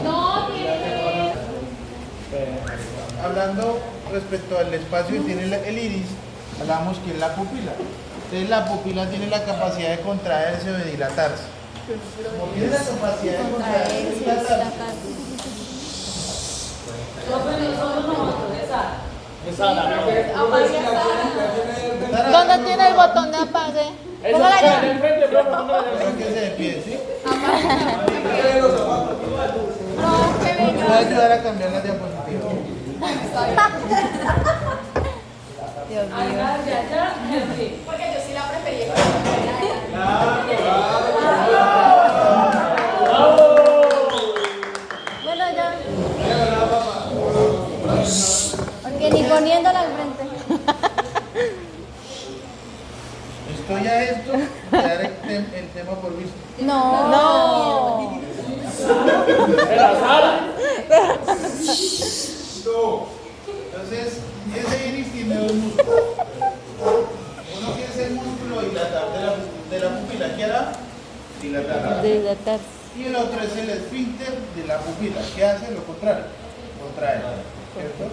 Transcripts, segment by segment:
No tiene. Hablando respecto al espacio que tiene el iris, hablamos que es la pupila. Entonces la pupila tiene la capacidad de contraerse o de dilatarse. Como tiene la capacidad de contraerse o de dilatarse. ¿Dónde tiene el botón de apague? Póngala allá. Creo que se de pie, ¿sí? ¿Me puede ayudar a cambiar la diapositiva? Dios mío. Porque yo sí la prefería. Bueno, ya. Porque ni poniéndola al frente. Estoy a esto de dar el tema por visto. No. No. Entonces, ese iris tiene dos músculos. Uno que es el músculo dilatador de la pupila, ¿qué hará? Dilatar. Dilatar. Y el otro es el esfínter de la pupila, ¿qué hace? Lo contrario, contrae. ¿Cierto?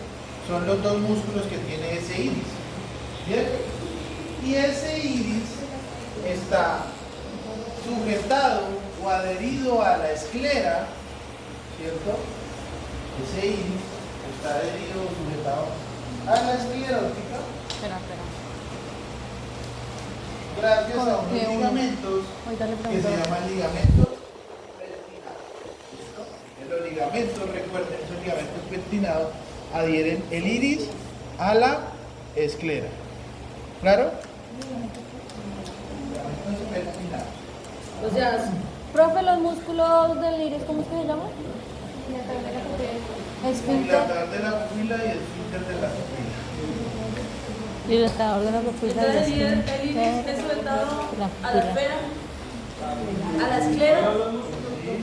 Son los dos músculos que tiene ese iris. ¿Bien? Y ese iris está sujetado o adherido a la esclera, ¿cierto? Ese iris está adherido o sujetado a la esclerótica Espera. gracias a unos ligamentos que se llaman ligamentos pentinados. ¿Listo? Los ligamentos, recuerden, esos ligamentos pentinados adhieren el iris a la esclera. ¿Claro? Ligamentos pentinados. O sea, profe, los músculos del iris, ¿cómo es que se llaman? Esfínter. Dilatador de la pupila y esfínter de la pupila. Dilatador de la pupila. Entonces, el iris es sujetado a la esfera,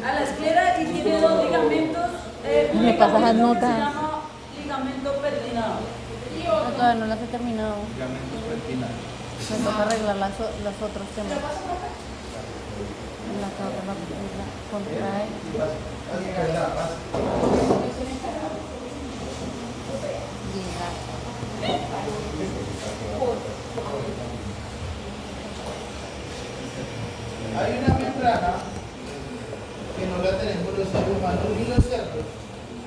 a la esclera y tiene dos ligamentos. Me pasas las notas. Se llama ligamento pertinado. No, todavía no las he terminado. Ligamentos pentinados. Me toca arreglar los otros temas. Dilatador de la pupila. Contrae. Hay una membrana que no la tenemos los seres humanos ni los cerdos,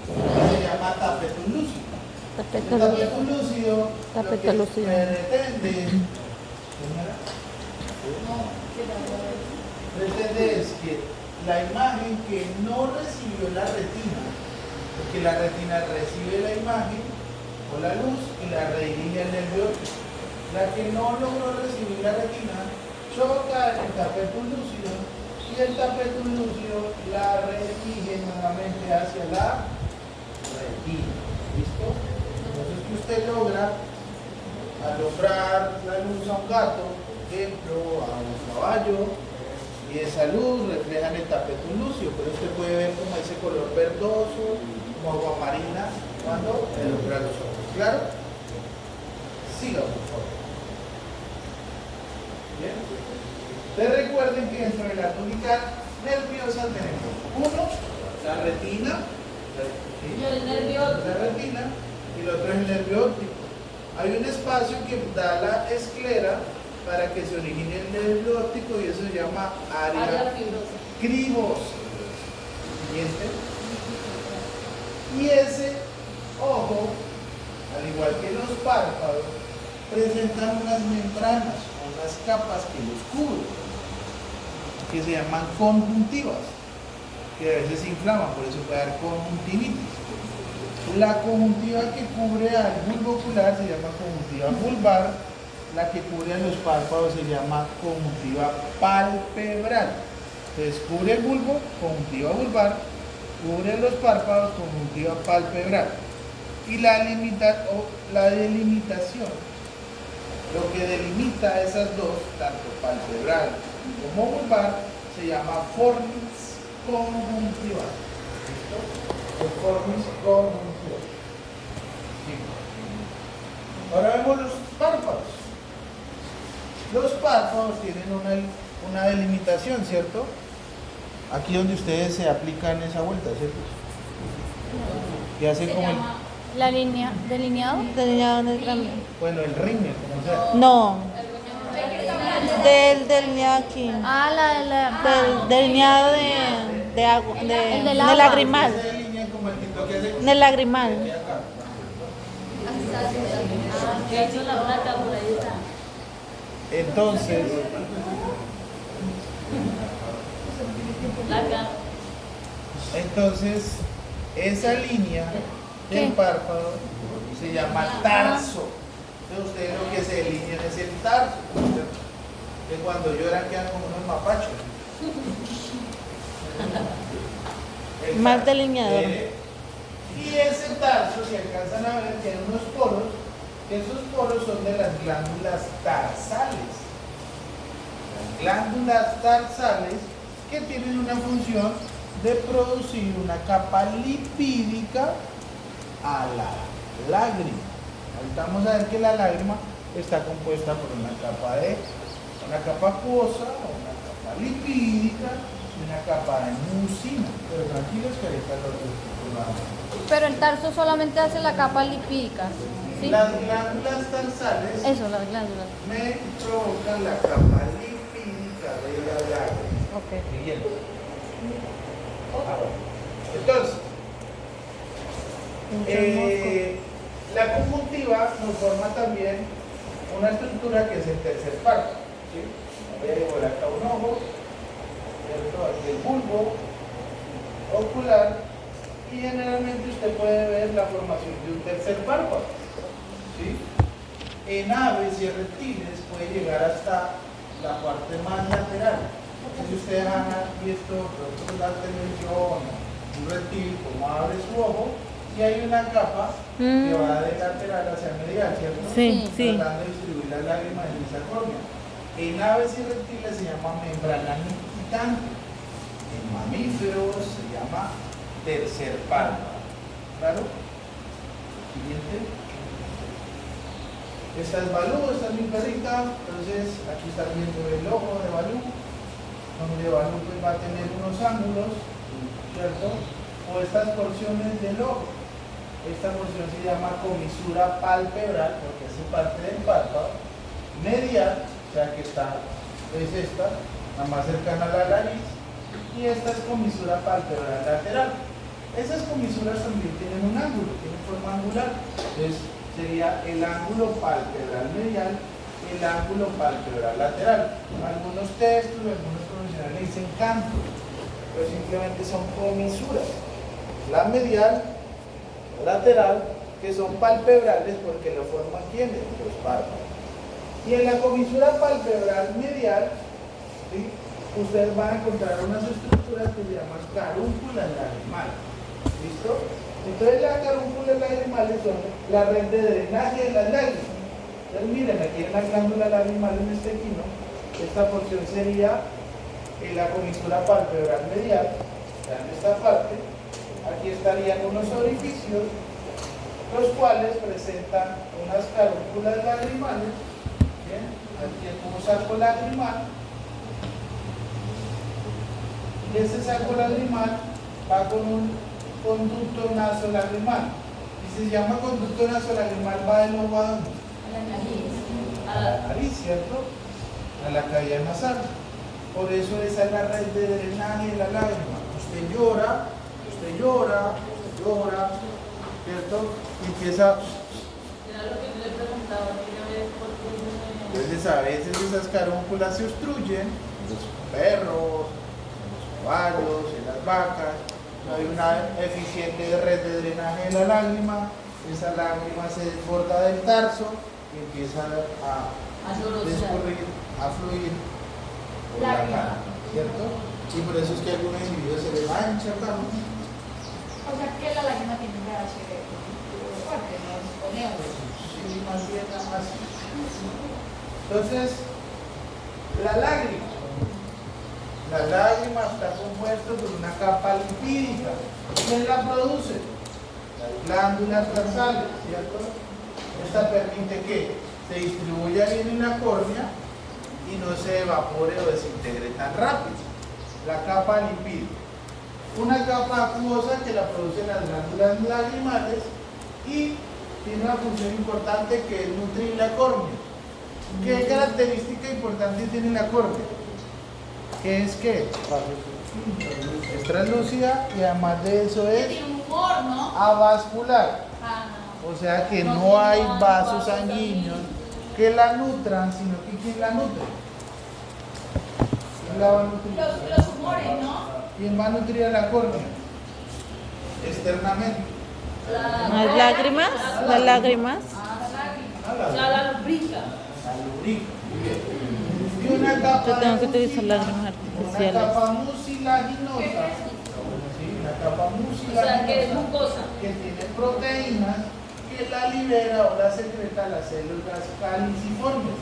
que se llama tapetum lúcido. El tapetum lúcido Tapetum lo que lúcido. pretende es que la imagen que no recibió la retina, porque la retina recibe la imagen o la luz y la redirige al nervio óptico. La que no logró recibir la retina choca en el tapetum lúcido y el tapetum lúcido la redirige nuevamente hacia la retina. ¿Listo? Entonces que usted logra alumbrar la luz a un gato, por ejemplo, a un caballo, y esa luz refleja en el tapetum lúcido, pero usted puede ver como ese color verdoso, como agua marina, cuando alumbra los ojos. ¿Claro? Siga, por favor. Bien. Ustedes recuerden que dentro de la túnica nerviosa tenemos uno, la retina, la retina, y el otro es el nervio óptico. Hay un espacio que da la esclera para que se origine el nervio óptico y eso se llama área cribosa. Siguiente. Y ese ojo, al igual que los párpados, presentan unas membranas, unas capas que los cubren, que se llaman conjuntivas, que a veces se inflaman, por eso puede dar conjuntivitis. La conjuntiva que cubre al bulbo ocular se llama conjuntiva vulvar, la que cubre a los párpados se llama conjuntiva palpebral. Entonces cubre el bulbo, conjuntiva vulvar, cubre los párpados, conjuntiva palpebral. Y la delimitación, lo que delimita esas dos, tanto palpebral como vulvar, se llama formis conjuntival. ¿Listo? Formis conjuntival. Sí. Ahora vemos los párpados. Los párpados tienen una delimitación, ¿cierto? aquí donde ustedes se aplican esa vuelta, ¿cierto? Y hace como el, La línea, delineado. Delineado en el gran- bueno, el rímel, como sea. No. Del delineado aquí. Ah, Del delineado de agua. El De del agua. lagrimal. Esa línea como el TikTok que hace Del lagrimal. acá. Que hizo la placa por ahí está. Entonces, Placa. entonces, esa línea del ¿Qué? párpado se llama tarso. Entonces, ustedes lo que se delinean es el tarso. ¿Cierto? Que cuando lloran quedan como unos mapachos. El Mal tarso. delineador. Y ese tarso, si alcanzan a ver, tiene unos poros, que esos poros son de las glándulas tarsales. Las glándulas tarsales que tienen una función de producir una capa lipídica a la lágrima. Ahorita vamos a ver que la lágrima está compuesta por una capa acuosa, una capa lipídica y una capa de mucina. Pero tranquilos que ahorita lo Pero el tarso solamente hace la capa lipídica. ¿Sí? Las glándulas tarsales Eso, las glándulas. me provocan la capa lipídica de la lágrima. Ok. Siguiente. Entonces, la conjuntiva nos forma también una estructura que es el tercer párpado. ¿Sí? Voy a dibujar acá un ojo, ¿cierto? Aquí el bulbo ocular, y generalmente usted puede ver la formación de un tercer párpado. ¿Sí? En aves y reptiles puede llegar hasta la parte más lateral. Si ustedes han visto por la televisión un reptil como abre su ojo y hay una capa que va de lateral hacia medial, ¿cierto? Sí, sí. Tratando de distribuir las lágrimas en esa córnea. En aves y reptiles se llama membrana niquitante. En mamíferos se llama tercer párpado. ¿Claro? Siguiente. Esta es Balú, esta es mi perrita. Entonces aquí están viendo el ojo de Balú, donde Balú pues, va a tener unos ángulos, ¿cierto? O estas porciones del ojo. Esta porción se llama comisura palpebral porque hace parte del párpado medial, o sea que esta es esta, la más cercana a la nariz, y esta es comisura palpebral lateral. Esas comisuras también tienen un ángulo, tienen forma angular. Entonces sería el ángulo palpebral medial, el ángulo palpebral lateral. Algunos textos, algunos profesionales le dicen canto, pero simplemente son comisuras. La medial, lateral, que son palpebrales porque lo forman ¿quiénes? Los párpados. Y en la comisura palpebral medial, ¿sí? Ustedes van a encontrar unas estructuras que se llaman carúnculas lagrimales. ¿Listo? Entonces las carúnculas lagrimales son la red de drenaje de las lágrimas. Entonces miren, aquí en la glándula lagrimal en este quino, esta porción sería la comisura palpebral medial, en esta parte. Aquí estarían unos orificios, los cuales presentan unas carúnculas lagrimales. Bien, aquí es un saco lagrimal. Y ese saco lagrimal va con un conducto nasolagrimal. Y se llama conducto nasolagrimal, va del ojo a dónde? A la nariz, ¿cierto? A la cavidad nasal. Por eso esa es la red de drenaje de la lágrima. Usted llora, ¿cierto? Y empieza. Era lo que yo le preguntaba aquella vez, ¿por qué no? Entonces a veces esas carúnculas se obstruyen en los perros, en los caballos, en las vacas. No hay una eficiente red de drenaje de la lágrima. Esa lágrima se desborda del tarso y empieza a discurrir, a fluir por la cara, ¿cierto? Y por eso es que a algunos individuos se les mancha acá, ¿no? O sea que la lágrima tiene un pH fuerte, no es con neutro. Sí, más bien, más. Entonces, la lágrima está compuesta por una capa lipídica. ¿Quién la produce? Las glándulas tarsales, ¿cierto? Esta permite que se distribuya bien en la córnea y no se evapore o desintegre tan rápido. la capa lipídica. Una capa acuosa que la producen las glándulas lagrimales y tiene una función importante que es nutrir la córnea. ¿Qué característica importante tiene la córnea? Que es que es translúcida y además de eso es Tiene un humor, ¿no? avascular. Ah, O sea que no hay vasos sanguíneos que la nutran, sino que ¿quién la nutre? ¿Quién la va a nutrir? los humores, ¿no? ¿Quién va a nutrir a la córnea? Externamente. ¿Las lágrimas? ¿Las lágrimas? A O sea, la lubrica. la lubrica. Muy bien. Y una capa Yo tengo que de utilizar lágrimas Una artificiales. capa mucilaginosa. Sí, una capa O sea, que es mucilaginosa mucosa. que tiene proteínas que la libera o la secreta a las células caliciformes.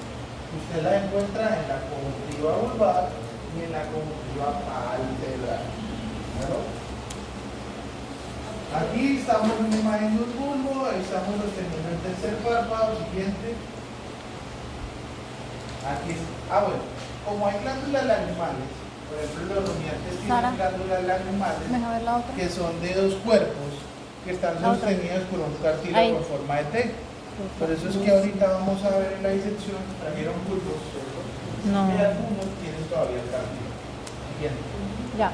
Usted la encuentra en la conjuntiva vulvar y en la conjuntiva palpebral. ¿Claro? Aquí estamos en una imagen de un bulbo, ahí estamos sosteniendo el tercer párpado, siguiente. Aquí, bueno, como hay glándulas lagrimales, por ejemplo los rumiantes Sara, tienen glándulas lagrimales Deja ver la otra. que son de dos cuerpos que están La otra. sostenidos por un cartílago Ahí. en forma de T. Por eso es que ahorita vamos a ver en la disección, trajeron bulbos, ¿cierto? No. Y algunos tienen todavía el cartílago. Siguiente. Ya.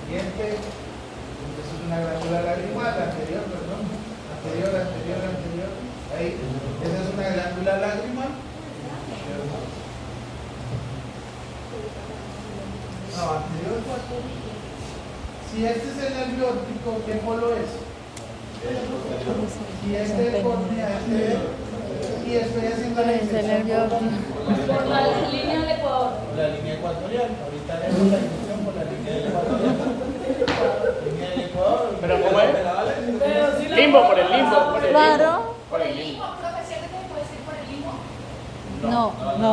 Siguiente. Entonces es una glándula lagrimal, la anterior, perdón. Anterior. Ahí. Esa es una glándula lagrimal. No, anterior. Si este es el nervio óptico, ¿qué polo es? Si este es córnea, y estoy haciendo la Es el disección nervio por óptico. Por la línea del Ecuador. la línea ecuatorial. Ahorita haremos la disección por la línea ecuatorial. Línea del Ecuador. Pero ¿cómo es? Pero sí la Limbo, por el limbo, por el Claro. Por el limbo, profe, ¿cierto que puede ser por el limbo? No. No.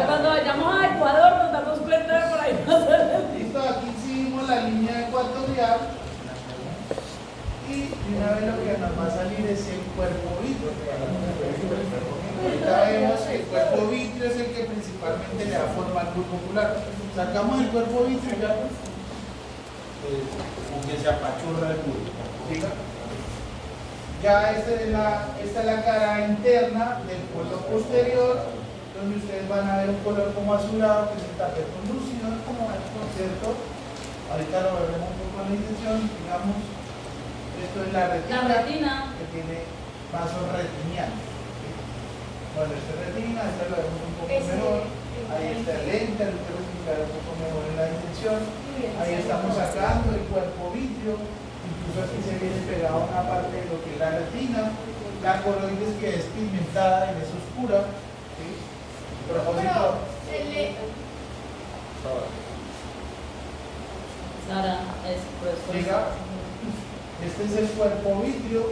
Cuando vayamos a Ecuador nos damos cuenta de por ahí pasar. Listo, aquí seguimos la línea ecuatorial. Y de una vez lo que nos va a salir es el cuerpo vítreo. Ahorita vemos que el cuerpo vítreo es el que principalmente le da forma al bulbo ocular. Sacamos el cuerpo vítreo y ya como que se apachurra el bulbo. ¿Sí? Ya esta es la cara interna del polo posterior, donde ustedes van a ver un color como azulado, que es el tapete lúcido, como el concepto. Ahorita lo veremos un poco en la intención, digamos. Esto es la retina, La retina. que tiene vasos retinianos. ¿Sí? Bueno, esta es retina, esta lo vemos un poco mejor. Ahí está el lente, lo quiero explicar un poco mejor en la intención. Ahí estamos sacando el cuerpo vítreo, incluso aquí se viene pegada una parte de lo que es la retina. La coroides que es pigmentada y es oscura. ¿Sí? Propósito. Sara, es pues. Llega. Este es el cuerpo vítreo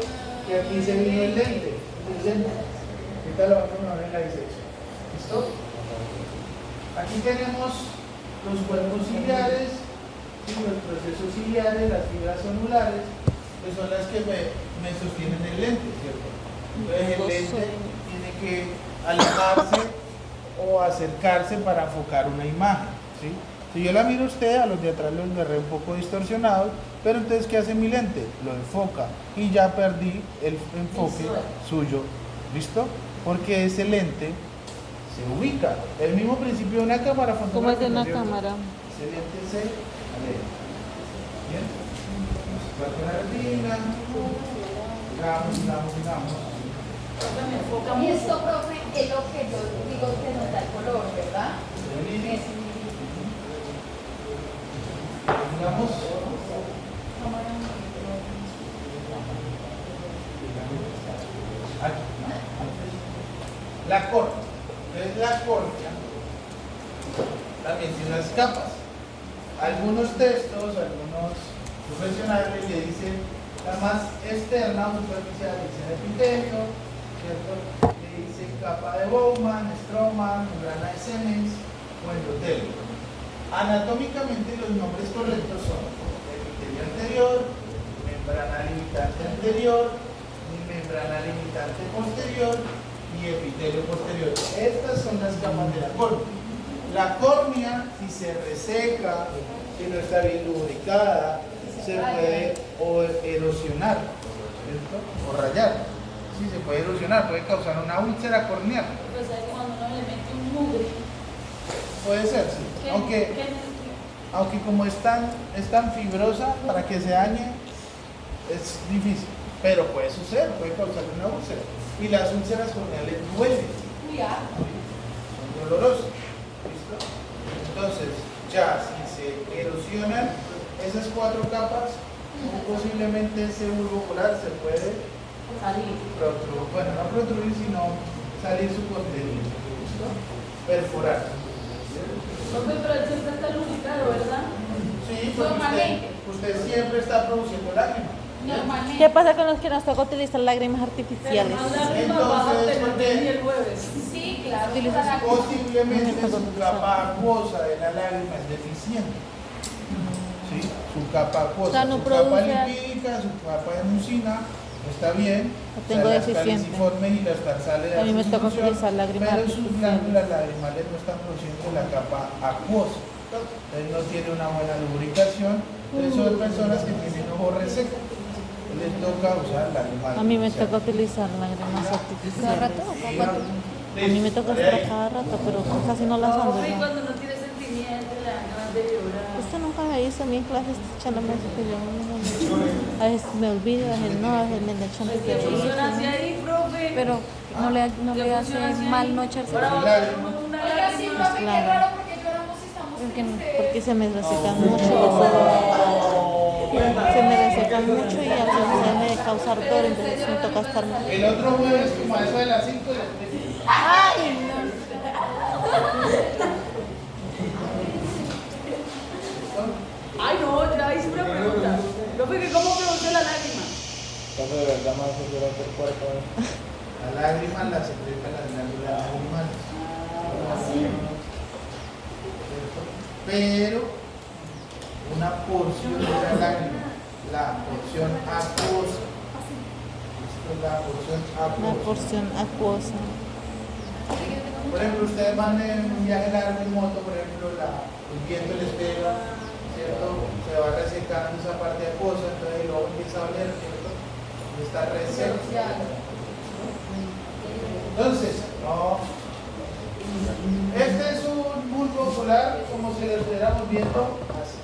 y aquí se vino el lente. Ahorita lo vamos a ver en la disección. ¿Listo? Aquí tenemos los cuerpos ciliares, ¿sí? Los procesos ciliares, las fibras zonulares, que son las que me sostienen el lente, ¿cierto? Entonces el lente tiene que alejarse o acercarse para enfocar una imagen, ¿sí? Si yo la miro a usted, a los de atrás los veré un poco distorsionados, pero entonces ¿qué hace mi lente? Lo enfoca y ya perdí el enfoque suyo, ¿listo? Porque ese lente se ubica. El mismo principio de una cámara fotográfica. ¿Cómo es de una ¿cierto? cámara? Ese lente se aleja. ¿Bien? Va con la retina. Digamos. Y esto, profe, es lo que yo digo que nos da el color, ¿verdad? Digamos. Aquí. La córnea. Entonces la córnea también tiene unas capas. Algunos textos, algunos profesionales le dicen la más externa, superficial, dicen epitelio, ¿cierto? Le dicen capa de Bowman, Stroman, membrana de Siemens o endotelio. Anatómicamente los nombres correctos son epitelio anterior, membrana limitante anterior, membrana limitante posterior y epitelio posterior. Estas son las capas de la córnea. La córnea, si se reseca, si no está bien lubricada, se puede o erosionar, ¿cierto? O rayar. Sí, se puede erosionar, puede causar una úlcera corneal. Pues ahí cuando uno le mete un mugre. Puede ser, sí. Aunque como es tan fibrosa, para que se dañe es difícil. Pero puede suceder, puede causar una úlcera. Y las úlceras corneales duelen. Son dolorosas. ¿Listo? Entonces, ya si se erosionan esas 4 capas, posiblemente ese bulbo ocular se puede protruir, bueno, no protruir, sino salir su contenido. ¿Listo? Perforar. Pero el siempre está lubricado, ¿verdad? Sí, porque usted siempre está produciendo lágrimas. Normalmente. ¿Qué pasa con los que nos toca utilizar lágrimas artificiales? Entonces, el jueves. Sí, claro. posiblemente su capa acuosa de la lágrima es deficiente. ¿Sí? Su capa acuosa, O sea, no su capa produce- lipídica, su capa de mucina está bien. Lo tengo las deficiente. caliciformes y las tarsales de A mí me toca absorción, utilizar lágrimas pero sus artificiales. glándulas lagrimales no están produciendo la capa acuosa. Entonces no tiene una buena lubricación. Entonces son personas que tienen ojo reseco. Les toca usar lágrimas A mí me artificiales. toca utilizar lágrimas ¿Cada artificiales. rato o cada cuánto? A mí me toca estar a cada rato, pero casi no las ando. Y ¿No? cuando no tiene sentimiento, le dan ganas de llorar. Esto nunca me hizo a mí en clases echándome eso que yo a veces me olvido, a veces no, a veces me echan Pues de que funciona así ahí, profe. Pero no le hace mal no echarse. Ahora Las vamos a lágrimas. una Oiga, sí, lágrima. profe, qué Claro. raro porque lloramos si estamos Porque se me resecan mucho. Se me resecan mucho y a veces me causa dolor, entonces me toca estar mal. El otro jueves, como a eso de las 5 de la tarde. ¡Ay, no! Ay, no, ya hice una pregunta. Profe, que ¿cómo produce la lágrima? Cuando de verdad más se durante el cuerpo. La lágrima la secretan las glándulas lagrimales. Pero una porción de la lágrima, la porción acuosa. Esto es la porción Una acuosa. porción acuosa. Por ejemplo, ustedes van en un viaje largo en moto, por ejemplo, el viento les pega, ¿cierto? Se va resecando esa parte acuosa, entonces luego empieza a oler, ¿cierto? Y está reseco. Entonces, no. Este es un bulbo ocular, como si lo estuviéramos viendo así.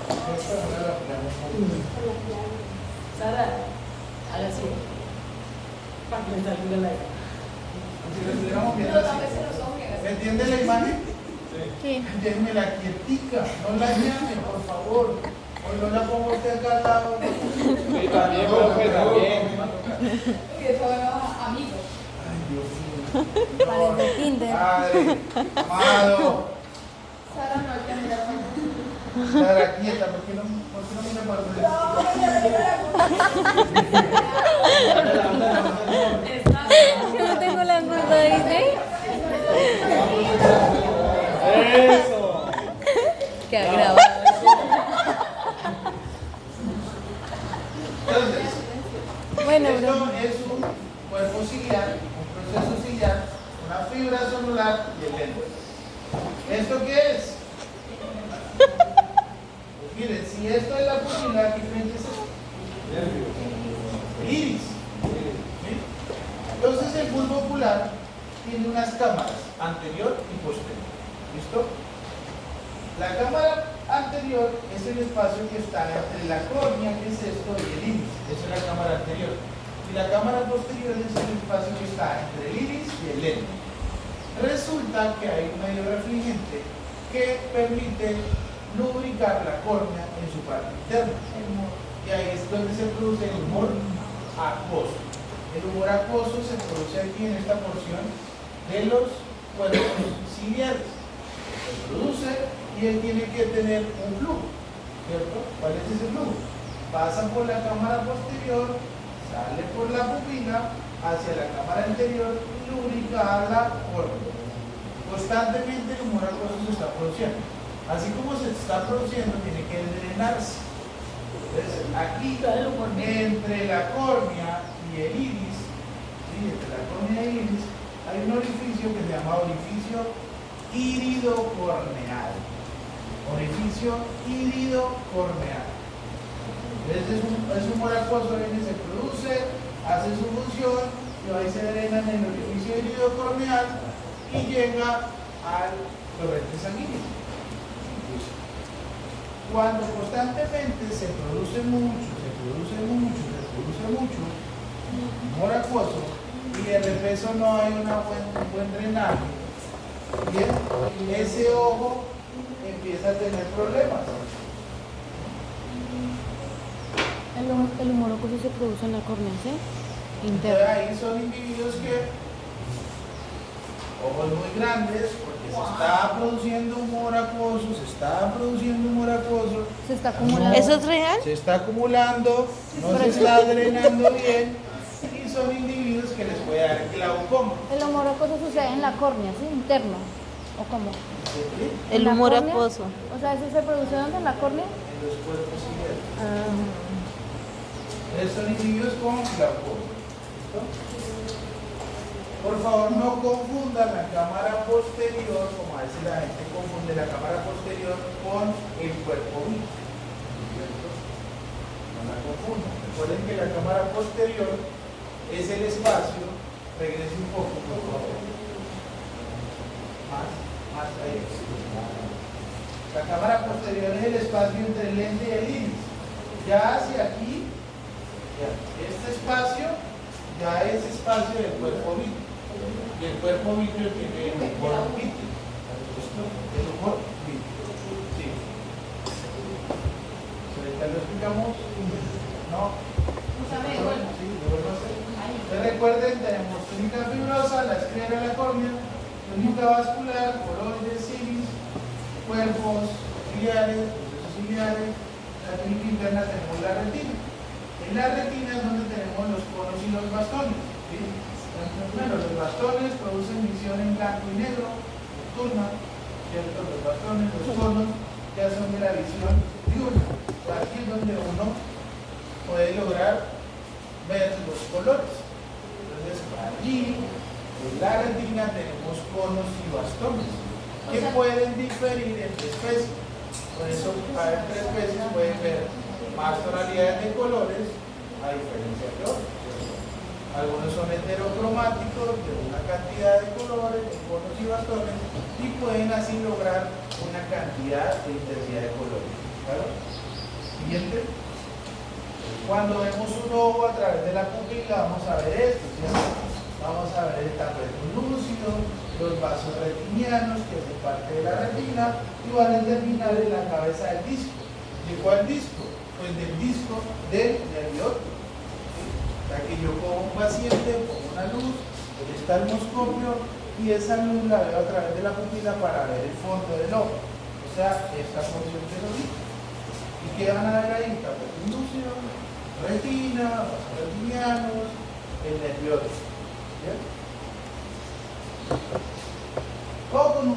Esta no la ponemos muy bien. Sara, haga así. Para que le salga la lágrima. Si lo estuviéramos viendo Pero así. también se los ojos. ¿Me entiende la imagen? Sí. Déjenmela quietica, no la llame, por favor. Hoy no la pongo usted acá al lado. Sí, también, profe, también. Que somos amigos. Ay, Dios mío. Parece Tinder. Padre, amado. Sara no hay que mirar más. Sara, quieta, ¿por qué no mira para el Yo no tengo la gorda, ¿dice? Eso. Que ha grabado. Entonces, Bueno, esto bro. es un cuerpo ciliar, un proceso ciliar, una fibra celular y el lente. ¿Esto qué es? Pues miren, si esto es la pupila, ¿qué creen que es esto? El iris. ¿Sí? Entonces el bulbo ocular tiene unas cámaras, anterior y posterior. ¿Listo? La cámara anterior es el espacio que está entre la córnea, que es esto, y el iris. Esa es la cámara anterior. Y la cámara posterior es el espacio que está entre el iris y el lente. Resulta que hay un medio refligente que permite lubricar la córnea en su parte interna. Y ahí es donde se produce el humor acuoso. El humor acuoso se produce aquí en esta porción de los cuerpos ciliares. Se produce y él tiene que tener un flujo, ¿cierto? ¿Cuál es ese flujo? Pasa por la cámara posterior, sale por la pupila hacia la cámara anterior y lubrica la córnea. Constantemente el humor acuoso se está produciendo. Así como se está produciendo, tiene que drenarse. Entonces, aquí, entre la córnea y el iris, ¿sí? Entre la córnea y el iris, hay un orificio que se llama orificio iridocorneal. Orificio iridocorneal. Es un humor acuoso, viene, se produce, hace su función, y ahí se drena en el orificio iridocorneal y llega al torrente sanguíneo. Cuando constantemente se produce mucho humor acuoso y de repeso no hay un buen drenaje, bien, ese ojo empieza a tener problemas. El humor acuoso se produce en la córnea, ¿sí? Entonces Interna. ahí son individuos que, ojos muy grandes, porque se está produciendo humor acuoso, Se está acumulando. ¿Eso es real? se está acumulando, no se está drenando bien, y son individuos que les puede dar glaucoma. El humor acuoso sucede en la córnea, ¿sí? Interno. ¿O cómo? ¿En El la humor córnea? acuoso. O sea, ¿eso se produce dónde? ¿En la córnea? En los cuerpos siguientes. Ah. Son individuos con glaucoma. ¿Listo? Por favor, no confundan la cámara posterior, como a veces la gente confunde la cámara posterior con el cuerpo vivo. ¿Cierto? No la confundan. Recuerden que la cámara posterior es el espacio. Regrese un poco, por favor. Más ahí. La cámara posterior es el espacio entre el lente y el iris. Ya hacia aquí, ya, este espacio ya es espacio del cuerpo vítreo. Y el cuerpo vítreo tiene el humor vítreo. ¿Listo? El humor vítreo. Sí. ¿Ahorita lo explicamos? ¿No? Sí, lo vuelvo a hacer. Entonces recuerden, tenemos túnica fibrosa, la esclera de la córnea, túnica vascular, coroides, iris, cuerpos ciliares, procesos ciliares. La túnica interna tenemos la retina. En la retina es donde tenemos los conos y los bastones. ¿Sí? Bueno, los bastones producen visión en blanco y negro, nocturna, ¿cierto? Los bastones, los conos ya son de la visión diurna. Aquí es donde uno puede lograr ver los colores. Entonces, allí, en la retina tenemos conos y bastones que pueden diferir entre especies. Por eso, entre especies pueden ver más tonalidades de colores a diferencia de otros. Algunos son heterocromáticos de una cantidad de colores, de conos y bastones, y pueden así lograr una cantidad de intensidad de colores. ¿Claro? Siguiente. Cuando vemos un ojo a través de la pupila, vamos a ver esto, ¿cierto? Vamos a ver el tapeto lúcido, los vasos retinianos que hacen parte de la retina y van a terminar en la cabeza del disco. ¿De cuál disco? Pues del disco del nervio óptico. O sea que yo como un paciente pongo una luz, donde está el moscopio y esa luz la veo a través de la pupila para ver el fondo del ojo. O sea, esta porción del ojo. ¿Y qué van a ver ahí? Tapeto lúcido, retina, vasos retinianos, el nervio óptico. ¿Bien?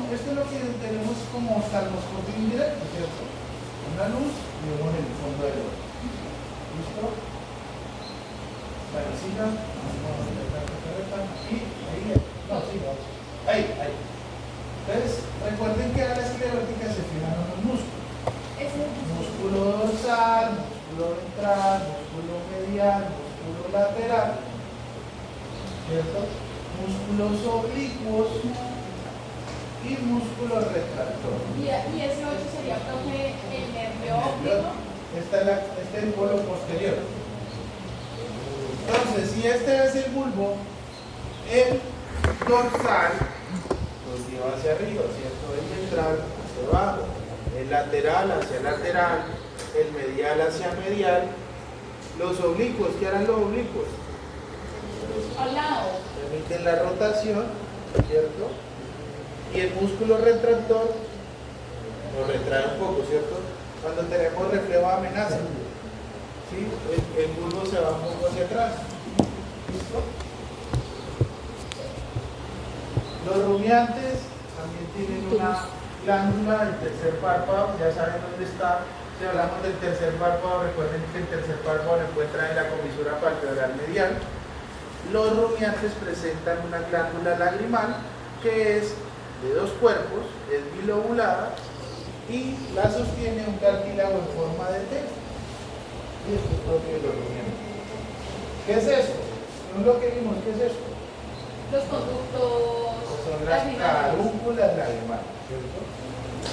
Esto es lo que tenemos como oftalmoscopio indirecto, ¿cierto? Una luz y vemos el fondo del ojo. ¿Listo? La visita, y ahí, no, sí, vamos. Ahí. Entonces, recuerden que a la esclerótica se fijan unos músculos. Músculo dorsal, músculo ventral, músculo medial, músculo lateral, ¿cierto? Músculos oblicuos y músculo retractor. Y ese 8 sería, profe, el nervio óptico. Este es el polo posterior. Entonces, si este es el bulbo, el dorsal los lleva hacia arriba, ¿cierto? El ventral hacia abajo, el lateral hacia lateral, el medial hacia medial. Los oblicuos, ¿qué harán los oblicuos? Al lado. Permiten la rotación, ¿cierto? Y el músculo retractor lo retrae un poco, ¿cierto? Cuando tenemos reflejo de amenaza, ¿sí? El bulbo se va un poco hacia atrás. ¿Listo? Los rumiantes también tienen una glándula del tercer párpado, ya saben dónde está. Si hablamos del tercer párpado, recuerden que el tercer párpado lo encuentra en la comisura palpeoral medial. Los rumiantes presentan una glándula lagrimal que es de dos cuerpos, es bilobulada y la sostiene un cartílago en forma de T. Y esto es propio de los rumiantes. ¿Qué es esto? No es lo que vimos, ¿qué es esto? Los conductos Son las carúnculas lagrimales, ¿cierto?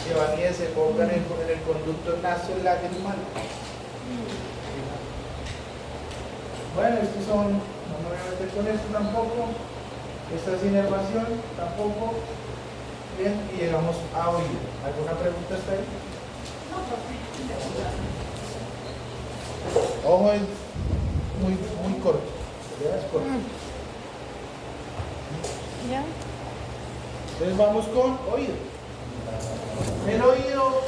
Que van y desembocan en el conducto naso-lagrimal. Bueno, estos son, no me voy a meter con esto tampoco. Esta es inervación, tampoco. Bien, y llegamos a oído. ¿Alguna pregunta hasta ahí? No, profe. Ojo es muy corto. ¿Ya? Es corto. ¿Ya? Entonces vamos con oído. El oído